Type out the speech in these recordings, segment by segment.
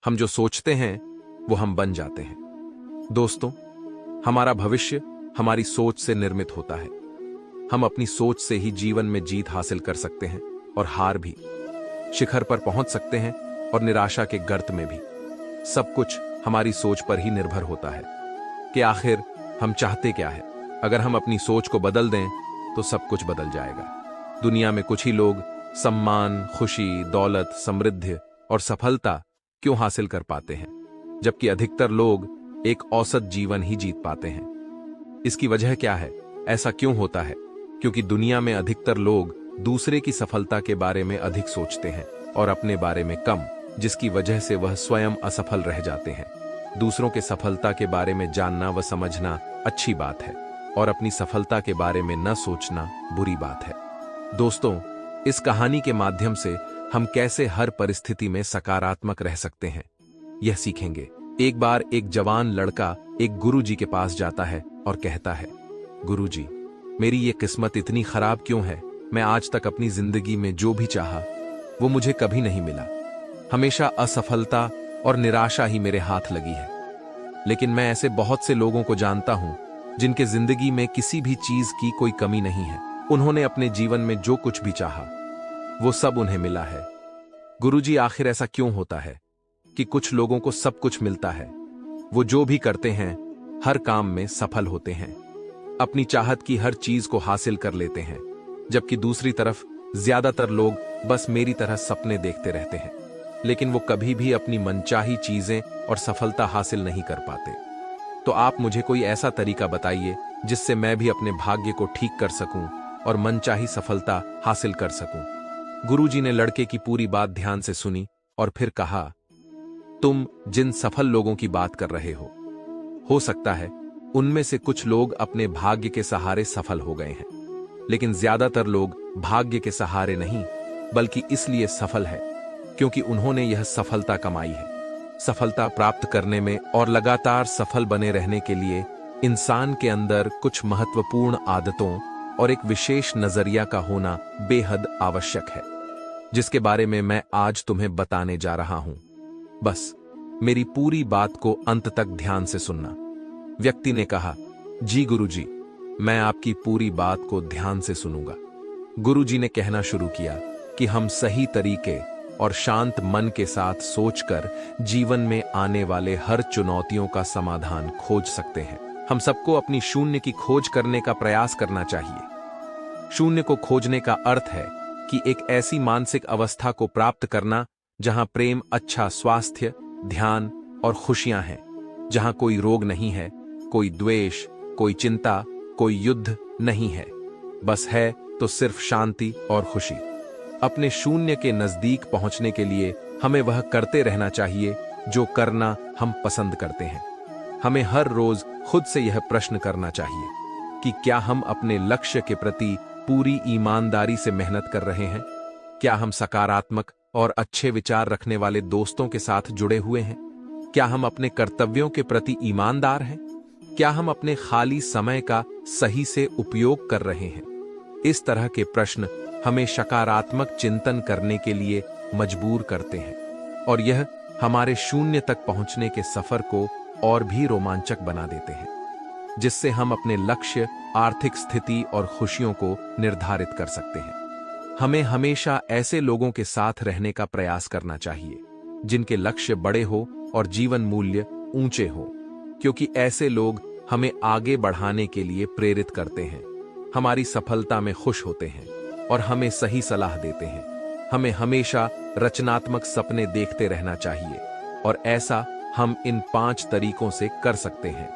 हम जो सोचते हैं वो हम बन जाते हैं। दोस्तों, हमारा भविष्य हमारी सोच से निर्मित होता है। हम अपनी सोच से ही जीवन में जीत हासिल कर सकते हैं और हार भी, शिखर पर पहुंच सकते हैं और निराशा के गर्त में भी। सब कुछ हमारी सोच पर ही निर्भर होता है कि आखिर हम चाहते क्या है। अगर हम अपनी सोच को बदल दें तो सब कुछ बदल जाएगा। दुनिया में कुछ ही लोग सम्मान, खुशी, दौलत, समृद्धि और सफलता क्यों हासिल कर पाते हैं, जबकि अधिकतर लोग एक औसत जीवन ही जीत पाते हैं। इसकी वजह क्या है? ऐसा क्यों होता है? क्योंकि दुनिया में अधिकतर लोग दूसरे की सफलता के बारे में अधिक सोचते हैं और अपने बारे में कम, जिसकी वजह से वह स्वयं असफल रह जाते हैं। दूसरों के सफलता के बारे में जानना व समझना अच्छी बात है और अपनी सफलता के बारे में न सोचना बुरी बात है। दोस्तों, इस कहानी के माध्यम से हम कैसे हर परिस्थिति में सकारात्मक रह सकते हैं, यह सीखेंगे। एक बार एक जवान लड़का एक गुरुजी के पास जाता है और कहता है, गुरुजी, मेरी ये किस्मत इतनी खराब क्यों है? मैं आज तक अपनी जिंदगी में जो भी चाहा वो मुझे कभी नहीं मिला। हमेशा असफलता और निराशा ही मेरे हाथ लगी है। लेकिन मैं ऐसे बहुत से लोगों को जानता हूं जिनके जिंदगी में किसी भी चीज की कोई कमी नहीं है। उन्होंने अपने जीवन में जो कुछ भी चाहा वो सब उन्हें मिला है। गुरुजी, आखिर ऐसा क्यों होता है कि कुछ लोगों को सब कुछ मिलता है, वो जो भी करते हैं हर काम में सफल होते हैं, अपनी चाहत की हर चीज को हासिल कर लेते हैं, जबकि दूसरी तरफ ज्यादातर लोग बस मेरी तरह सपने देखते रहते हैं, लेकिन वो कभी भी अपनी मनचाही चीजें और सफलता हासिल नहीं कर पाते। तो आप मुझे कोई ऐसा तरीका बताइए जिससे मैं भी अपने भाग्य को ठीक कर सकूं और मनचाही सफलता हासिल कर सकूं। गुरुजी ने लड़के की पूरी बात ध्यान से सुनी और फिर कहा, तुम जिन सफल लोगों की बात कर रहे हो सकता है उनमें से कुछ लोग अपने भाग्य के सहारे सफल हो गए हैं, लेकिन ज्यादातर लोग भाग्य के सहारे नहीं बल्कि इसलिए सफल है क्योंकि उन्होंने यह सफलता कमाई है। सफलता प्राप्त करने में और लगातार सफल बने रहने के लिए इंसान के अंदर कुछ महत्वपूर्ण आदतों और एक विशेष नजरिया का होना बेहद आवश्यक है, जिसके बारे में मैं आज तुम्हें बताने जा रहा हूं। बस मेरी पूरी बात को अंत तक ध्यान से सुनना। व्यक्ति ने कहा, जी गुरुजी, मैं आपकी पूरी बात को ध्यान से सुनूंगा। गुरुजी ने कहना शुरू किया कि हम सही तरीके और शांत मन के साथ सोचकर जीवन में आने वाले हर चुनौतियों का समाधान खोज सकते हैं। हम सबको अपनी शून्य की खोज करने का प्रयास करना चाहिए। शून्य को खोजने का अर्थ है कि एक ऐसी मानसिक अवस्था को प्राप्त करना जहां प्रेम, अच्छा स्वास्थ्य, ध्यान और खुशियां हैं, जहां कोई रोग नहीं है, कोई द्वेष, कोई चिंता, कोई युद्ध नहीं है, बस है तो सिर्फ शांति और खुशी। अपने शून्य के नजदीक पहुंचने के लिए हमें वह करते रहना चाहिए जो करना हम पसंद करते हैं। हमें हर रोज खुद से यह प्रश्न करना चाहिए कि क्या हम अपने लक्ष्य के प्रति पूरी ईमानदारी से मेहनत कर रहे हैं? क्या हम सकारात्मक और अच्छे विचार रखने वाले दोस्तों के साथ जुड़े हुए हैं? क्या हम अपने कर्तव्यों के प्रति ईमानदार हैं? क्या हम अपने खाली समय का सही से उपयोग कर रहे हैं? इस तरह के प्रश्न हमें सकारात्मक चिंतन करने के लिए मजबूर करते हैं और यह हमारे शून्य तक पहुंचने के सफर को और भी रोमांचक बना देते हैं, जिससे हम अपने लक्ष्य, आर्थिक स्थिति और खुशियों को निर्धारित कर सकते हैं। हमें हमेशा ऐसे लोगों के साथ रहने का प्रयास करना चाहिए जिनके लक्ष्य बड़े हो और जीवन मूल्य ऊंचे हो, क्योंकि ऐसे लोग हमें आगे बढ़ाने के लिए प्रेरित करते हैं, हमारी सफलता में खुश होते हैं और हमें सही सलाह देते हैं। हमें हमेशा रचनात्मक सपने देखते रहना चाहिए और ऐसा हम इन 5 तरीकों से कर सकते हैं।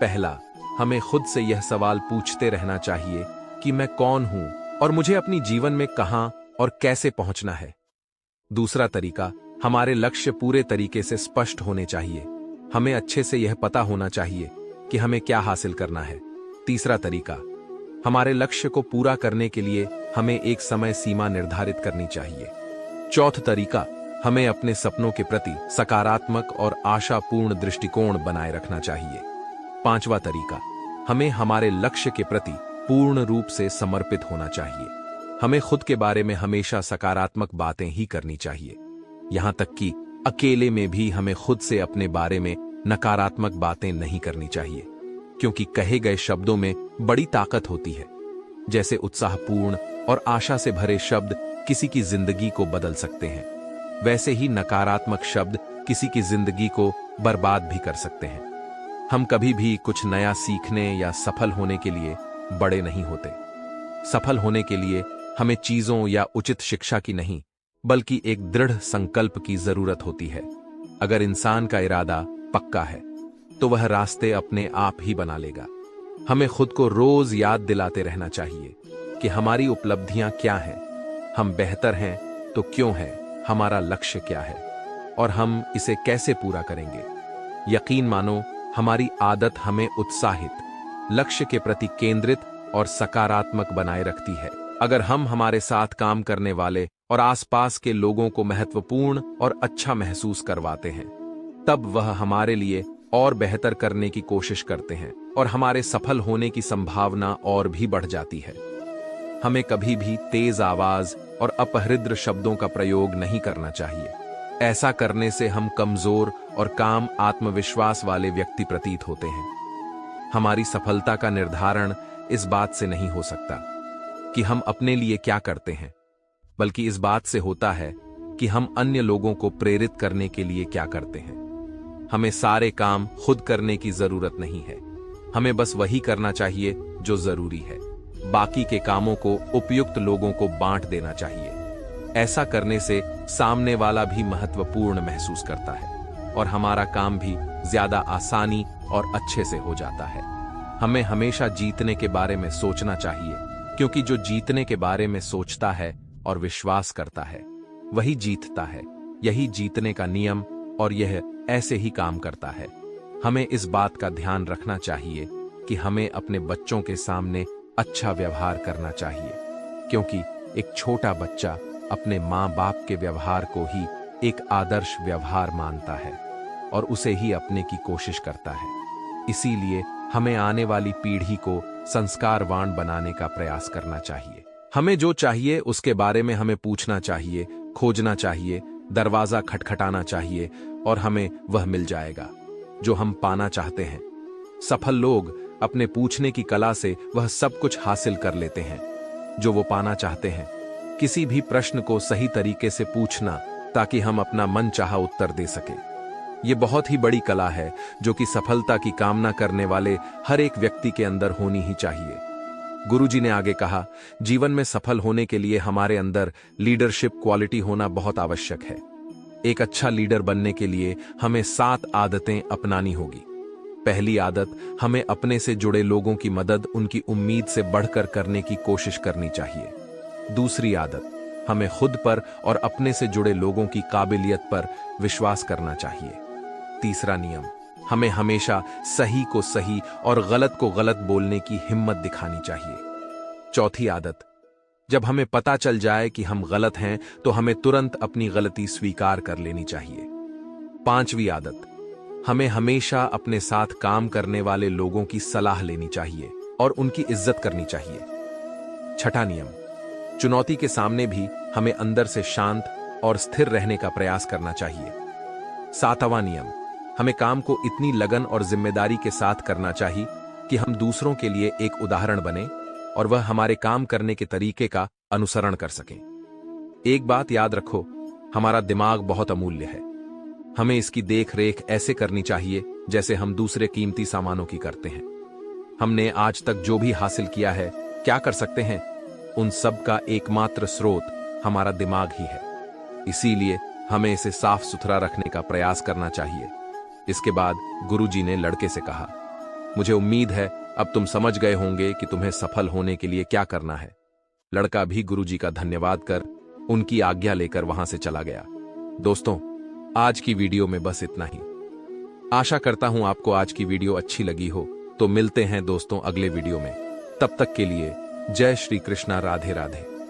पहला, हमें खुद से यह सवाल पूछते रहना चाहिए कि मैं कौन हूं और मुझे अपनी जीवन में कहां और कैसे पहुंचना है। दूसरा तरीका, हमारे लक्ष्य पूरे तरीके से स्पष्ट होने चाहिए। हमें अच्छे से यह पता होना चाहिए कि हमें क्या हासिल करना है। तीसरा तरीका, हमारे लक्ष्य को पूरा करने के लिए हमें एक समय सीमा निर्धारित करनी चाहिए। चौथा तरीका, हमें अपने सपनों के प्रति सकारात्मक और आशापूर्ण दृष्टिकोण बनाए रखना चाहिए। पांचवा तरीका, हमें हमारे लक्ष्य के प्रति पूर्ण रूप से समर्पित होना चाहिए। हमें खुद के बारे में हमेशा सकारात्मक बातें ही करनी चाहिए, यहां तक कि अकेले में भी हमें खुद से अपने बारे में नकारात्मक बातें नहीं करनी चाहिए, क्योंकि कहे गए शब्दों में बड़ी ताकत होती है। जैसे उत्साहपूर्ण और आशा से भरे शब्द किसी की जिंदगी को बदल सकते हैं, वैसे ही नकारात्मक शब्द किसी की जिंदगी को बर्बाद भी कर सकते हैं। हम कभी भी कुछ नया सीखने या सफल होने के लिए बड़े नहीं होते। सफल होने के लिए हमें चीजों या उचित शिक्षा की नहीं, बल्कि एक दृढ़ संकल्प की जरूरत होती है। अगर इंसान का इरादा पक्का है तो वह रास्ते अपने आप ही बना लेगा। हमें खुद को रोज याद दिलाते रहना चाहिए कि हमारी उपलब्धियां क्या हैं, हम बेहतर हैं तो क्यों हैं, हमारा लक्ष्य क्या है और हम इसे कैसे पूरा करेंगे। यकीन मानो, हमारी आदत हमें उत्साहित, लक्ष्य के प्रति केंद्रित और सकारात्मक बनाए रखती है। अगर हम हमारे साथ काम करने वाले और आसपास के लोगों को महत्वपूर्ण और अच्छा महसूस करवाते हैं, तब वह हमारे लिए और बेहतर करने की कोशिश करते हैं और हमारे सफल होने की संभावना और भी बढ़ जाती है। हमें कभी भी तेज आवाज और अपहृद्र शब्दों का प्रयोग नहीं करना चाहिए। ऐसा करने से हम कमजोर और कम आत्मविश्वास वाले व्यक्ति प्रतीत होते हैं। हमारी सफलता का निर्धारण इस बात से नहीं हो सकता कि हम अपने लिए क्या करते हैं, बल्कि इस बात से होता है कि हम अन्य लोगों को प्रेरित करने के लिए क्या करते हैं। हमें सारे काम खुद करने की जरूरत नहीं है, हमें बस वही करना चाहिए जो जरूरी है। बाकी के कामों को उपयुक्त लोगों को बांट देना चाहिए। ऐसा करने से सामने वाला भी महत्वपूर्ण महसूस करता है और हमारा काम भी ज्यादा आसानी और अच्छे से हो जाता है। हमें हमेशा जीतने के बारे में सोचना चाहिए, क्योंकि जो जीतने के बारे में सोचता है और विश्वास करता है वही जीतता है। यही जीतने का नियम और यह ऐसे ही काम करता है। हमें इस बात का ध्यान रखना चाहिए कि हमें अपने बच्चों के सामने अच्छा व्यवहार करना चाहिए, क्योंकि एक छोटा बच्चा अपने माँ बाप के व्यवहार को ही एक आदर्श व्यवहार मानता है और उसे ही अपने की कोशिश करता है। इसीलिए हमें आने वाली पीढ़ी को संस्कारवान बनाने का प्रयास करना चाहिए। हमें जो चाहिए उसके बारे में हमें पूछना चाहिए, खोजना चाहिए, दरवाजा खटखटाना चाहिए और हमें वह मिल जाएगा जो हम पाना चाहते हैं। सफल लोग अपने पूछने की कला से वह सब कुछ हासिल कर लेते हैं जो वो पाना चाहते हैं। किसी भी प्रश्न को सही तरीके से पूछना ताकि हम अपना मनचाहा उत्तर दे सकें, ये बहुत ही बड़ी कला है जो कि सफलता की कामना करने वाले हर एक व्यक्ति के अंदर होनी ही चाहिए। गुरुजी ने आगे कहा, जीवन में सफल होने के लिए हमारे अंदर लीडरशिप क्वालिटी होना बहुत आवश्यक है। एक अच्छा लीडर बनने के लिए हमें 7 आदतें अपनानी होगी। पहली आदत, हमें अपने से जुड़े लोगों की मदद उनकी उम्मीद से बढ़कर करने की कोशिश करनी चाहिए। दूसरी आदत, हमें खुद पर और अपने से जुड़े लोगों की काबिलियत पर विश्वास करना चाहिए। तीसरा नियम, हमें हमेशा सही को सही और गलत को गलत बोलने की हिम्मत दिखानी चाहिए। चौथी आदत, जब हमें पता चल जाए कि हम गलत हैं तो हमें तुरंत अपनी गलती स्वीकार कर लेनी चाहिए। पांचवी आदत, हमें हमेशा अपने साथ काम करने वाले लोगों की सलाह लेनी चाहिए और उनकी इज्जत करनी चाहिए। छठा नियम, चुनौती के सामने भी हमें अंदर से शांत और स्थिर रहने का प्रयास करना चाहिए। सातवां नियम, हमें काम को इतनी लगन और जिम्मेदारी के साथ करना चाहिए कि हम दूसरों के लिए एक उदाहरण बने और वह हमारे काम करने के तरीके का अनुसरण कर सकें। एक बात याद रखो, हमारा दिमाग बहुत अमूल्य है। हमें इसकी देख रेख ऐसे करनी चाहिए जैसे हम दूसरे कीमती सामानों की करते हैं। हमने आज तक जो भी हासिल किया है, क्या कर सकते हैं, उन सब का एकमात्र स्रोत हमारा दिमाग ही है। इसीलिए हमें इसे साफ सुथरा रखने का प्रयास करना चाहिए। इसके बाद गुरुजी ने लड़के से कहा, मुझे उम्मीद है अब तुम समझ गए होंगे कि तुम्हें सफल होने के लिए क्या करना है। लड़का भी गुरुजी का धन्यवाद कर उनकी आज्ञा लेकर वहां से चला गया। दोस्तों, आज की वीडियो में बस इतना ही। आशा करता हूं आपको आज की वीडियो अच्छी लगी हो। तो मिलते हैं दोस्तों अगले वीडियो में। तब तक के लिए जय श्री कृष्णा, राधे राधे।